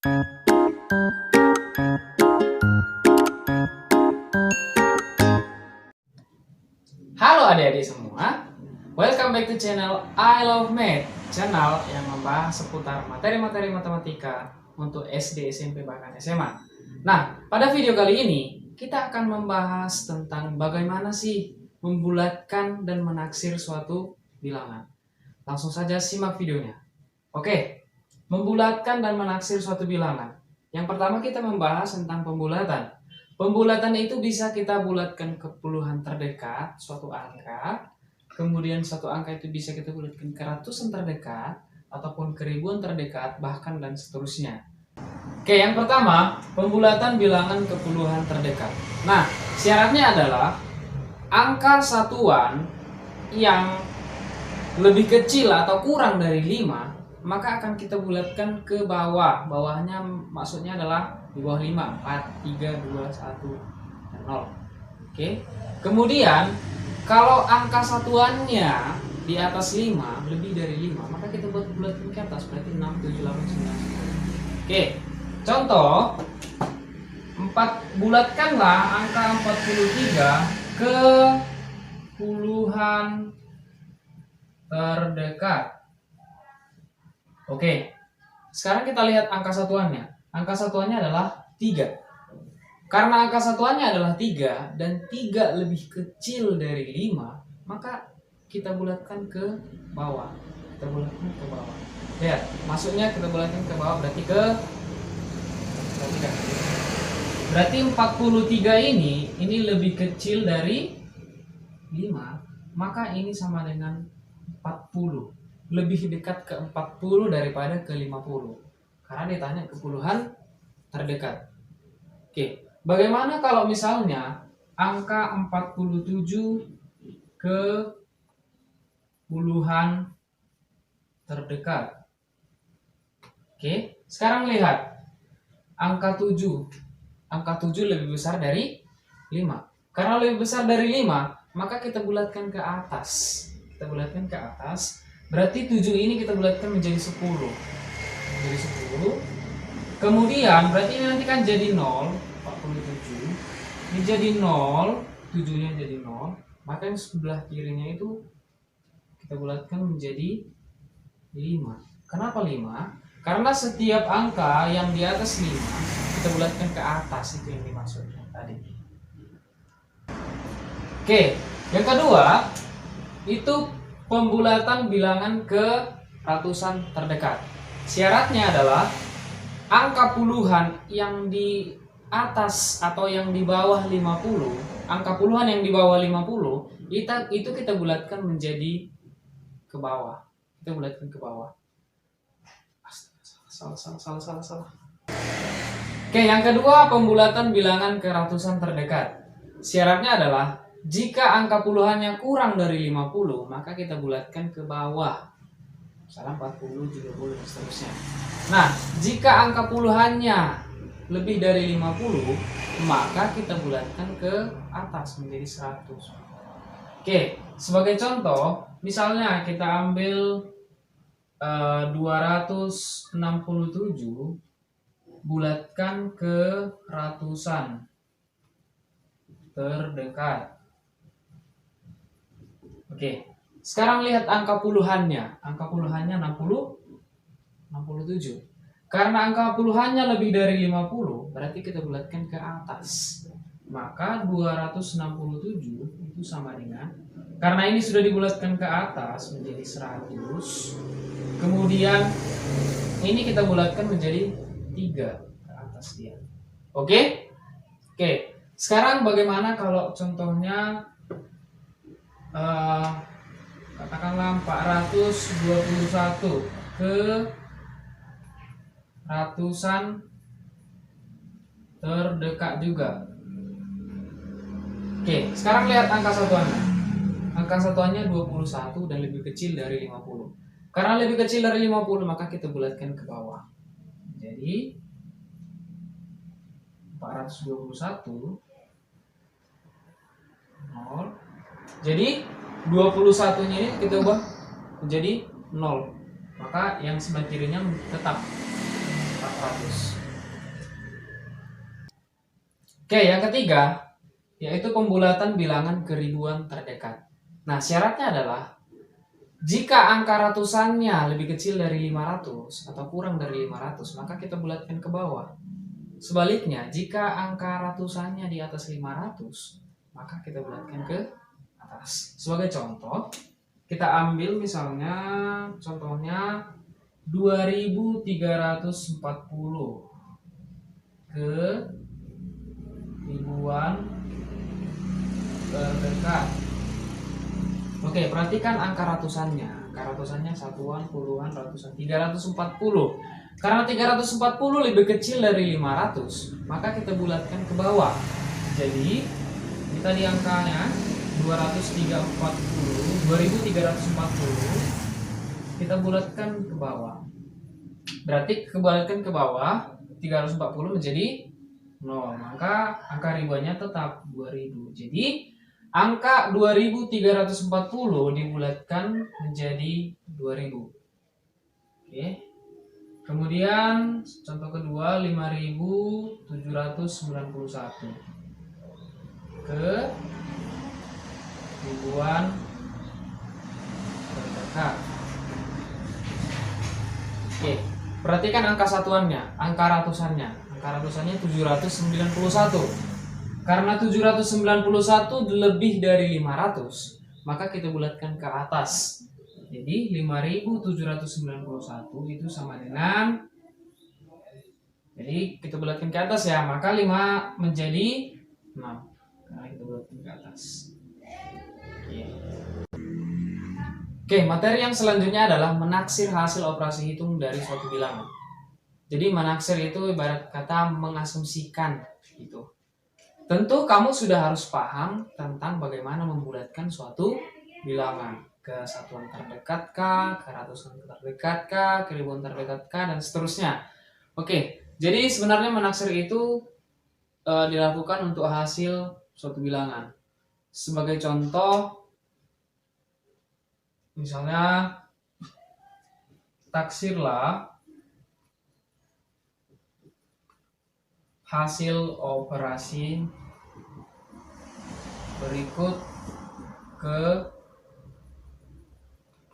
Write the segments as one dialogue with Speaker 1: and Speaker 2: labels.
Speaker 1: Halo adik-adik semua, welcome back to channel I Love Math, channel yang membahas seputar materi-materi matematika untuk SD, SMP, bahkan SMA. Nah, pada video kali ini kita akan membahas tentang bagaimana sih membulatkan dan menaksir suatu bilangan. Langsung saja simak videonya. Oke, membulatkan dan menaksir suatu bilangan. Yang pertama kita membahas tentang pembulatan. Pembulatan itu bisa kita bulatkan ke puluhan terdekat, suatu angka. Kemudian suatu angka itu bisa kita bulatkan ke ratusan terdekat, ataupun ke ribuan terdekat, bahkan dan seterusnya. Oke, yang pertama, pembulatan bilangan ke puluhan terdekat. Nah, syaratnya adalah angka satuan yang lebih kecil atau kurang dari 5, maka akan kita bulatkan ke bawah. Bawahnya maksudnya adalah di bawah 5, 4, 3, 2, 1, dan 0. Oke. Kemudian kalau angka satuannya di atas 5, lebih dari 5, maka kita bulatkan ke atas, berarti 6, 7, 8, 9, 10. Oke. Contoh, bulatkanlah angka 43 ke puluhan terdekat. Oke. Sekarang kita lihat angka satuannya. Angka satuannya adalah 3. Karena angka satuannya adalah 3 dan 3 lebih kecil dari 5, maka kita bulatkan ke bawah. Kita bulatkan ke bawah. Lihat, maksudnya kita bulatkan ke bawah berarti berarti 43 ini lebih kecil dari 5, maka ini sama dengan 40. Lebih dekat ke 40 daripada ke 50. Karena ditanya ke puluhan terdekat. Oke, bagaimana kalau misalnya angka 47 ke puluhan terdekat? Oke, sekarang lihat angka 7. Angka 7 lebih besar dari 5. Karena lebih besar dari 5, maka kita bulatkan ke atas. Kita bulatkan ke atas. Berarti 7 ini kita bulatkan menjadi 10. Menjadi 10. Kemudian berarti ini nanti kan jadi 0, 47. Ini jadi 0, 7-nya jadi 0. Maka yang sebelah kirinya itu kita bulatkan menjadi 5. Kenapa 5? Karena setiap angka yang di atas 5 kita bulatkan ke atas, itu yang dimaksudnya tadi. Oke, yang kedua itu pembulatan bilangan ke ratusan terdekat. Syaratnya adalah angka puluhan yang di atas atau yang di bawah 50, angka puluhan yang di bawah 50, itu kita bulatkan menjadi ke bawah. Kita bulatkan ke bawah. Salah. Oke, yang kedua pembulatan bilangan ke ratusan terdekat. Syaratnya adalah jika angka puluhannya kurang dari 50, maka kita bulatkan ke bawah. Misalnya 40, 70, dan seterusnya. Nah, jika angka puluhannya lebih dari 50, maka kita bulatkan ke atas menjadi 100. Oke, sebagai contoh, misalnya kita ambil 267, bulatkan ke ratusan terdekat. Oke, sekarang lihat angka puluhannya. Angka puluhannya 67. Karena angka puluhannya lebih dari 50, berarti kita bulatkan ke atas. Maka 267 itu sama dengan, karena ini sudah dibulatkan ke atas menjadi 100. Kemudian ini kita bulatkan menjadi 3 ke atas dia. Oke? Oke. Sekarang bagaimana kalau contohnya katakanlah 421 ke ratusan terdekat juga. Oke, sekarang lihat angka satuannya. Angka satuannya 21 dan lebih kecil dari 50. Karena lebih kecil dari 50, maka kita bulatkan ke bawah. Jadi 421 0. Jadi 21-nya ini kita ubah menjadi 0. Maka yang sebelah kirinya tetap 4 100. Oke, yang ketiga yaitu pembulatan bilangan ke ribuan terdekat. Nah, syaratnya adalah jika angka ratusannya lebih kecil dari 500 atau kurang dari 500, maka kita bulatkan ke bawah. Sebaliknya, jika angka ratusannya di atas 500, maka kita bulatkan ke atas. Sebagai contoh, kita ambil misalnya contohnya 2340 ke ribuan terdekat. Oke, perhatikan angka ratusannya. Angka ratusannya satuan, puluhan, ratusan. 340. Karena 340 lebih kecil dari 500, maka kita bulatkan ke bawah. Jadi, kita di angkanya 2340, kita bulatkan ke bawah. Berarti kebulatkan ke bawah 340 menjadi 0, maka angka ribuannya tetap 2000. Jadi angka 2340 dibulatkan menjadi 2000. Oke. Kemudian contoh kedua 5791 ke ribuan terdekat. Oke, perhatikan angka satuannya, angka ratusannya. Angka ratusannya 791. Karena 791 lebih dari 500, maka kita bulatkan ke atas. Jadi 5791 itu sama dengan, jadi kita bulatkan ke atas ya, maka 5 menjadi 6. Karena kita bulatkan ke atas. Oke, materi yang selanjutnya adalah menaksir hasil operasi hitung dari suatu bilangan. Jadi menaksir itu ibarat kata mengasumsikan gitu. Tentu kamu sudah harus paham tentang bagaimana membulatkan suatu bilangan ke satuan terdekat kah, ke ratusan terdekat kah, ke ribuan terdekat kah, dan seterusnya. Oke, jadi sebenarnya menaksir itu dilakukan untuk hasil suatu bilangan. Sebagai contoh, misalnya taksirlah hasil operasi berikut ke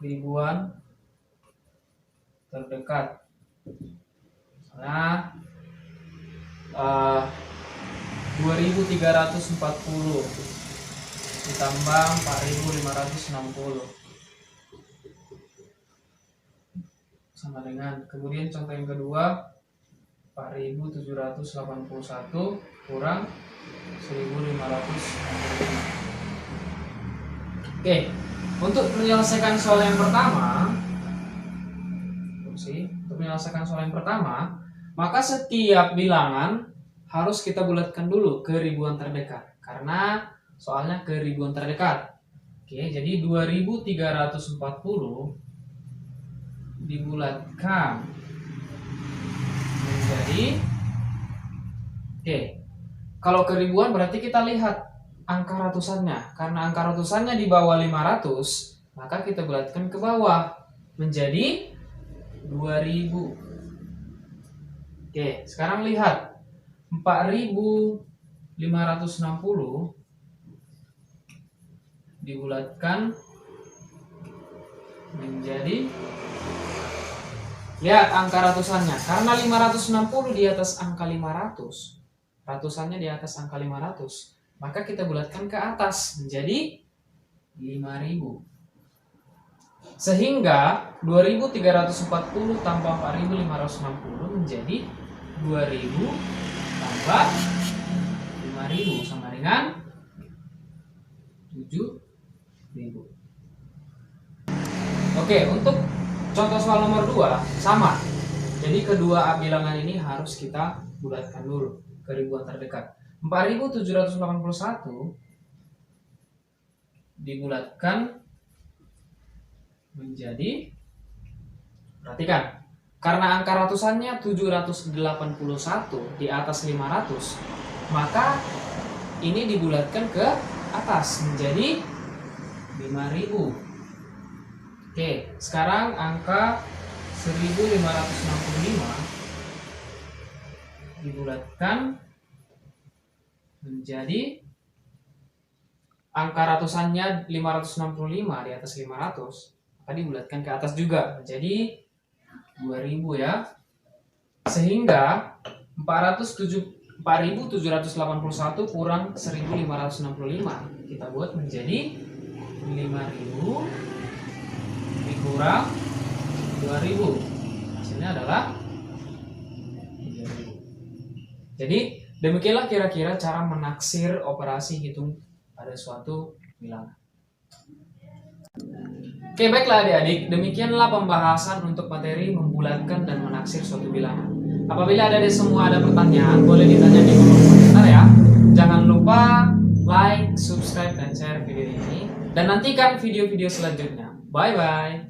Speaker 1: ribuan terdekat. Misalnya 2340 ditambah 4560 sama dengan, kemudian contoh yang kedua 4781 kurang 1565. Oke, untuk menyelesaikan soal yang pertama, maka setiap bilangan harus kita bulatkan dulu ke ribuan terdekat karena soalnya ke ribuan terdekat. Oke, jadi 2340 dibulatkan menjadi, kalau ke ribuan berarti kita lihat angka ratusannya. Karena angka ratusannya di bawah 500, maka kita bulatkan ke bawah menjadi 2000. Oke, sekarang lihat 4560 dibulatkan menjadi, lihat angka ratusannya. Karena 560 di atas angka 500, ratusannya di atas angka 500, maka kita bulatkan ke atas menjadi 5000. Sehingga 2340 tambah 4560 menjadi 2000 tambah 5000 sama dengan 7000. Oke, untuk contoh soal nomor 2 sama. Jadi kedua bilangan ini harus kita bulatkan dulu ke ribuan terdekat. 4781 dibulatkan menjadi, perhatikan, karena angka ratusannya 781 di atas 500, maka ini dibulatkan ke atas menjadi 5000. Oke, sekarang angka 1565 dibulatkan menjadi angka ratusannya 565 di atas 500, maka dibulatkan ke atas juga menjadi 2000 ya. Sehingga 4781 kurang 1565 kita buat menjadi 5000 dikurang 2000. Hasilnya adalah 3000. Jadi demikianlah kira-kira cara menaksir operasi hitung pada suatu bilangan. Oke, baiklah adik-adik, demikianlah pembahasan untuk materi membulatkan dan menaksir suatu bilangan. Apabila ada semua ada pertanyaan, boleh ditanya di kolom komentar ya. Jangan lupa like, subscribe, dan share video ini. Dan nantikan video-video selanjutnya. Bye-bye.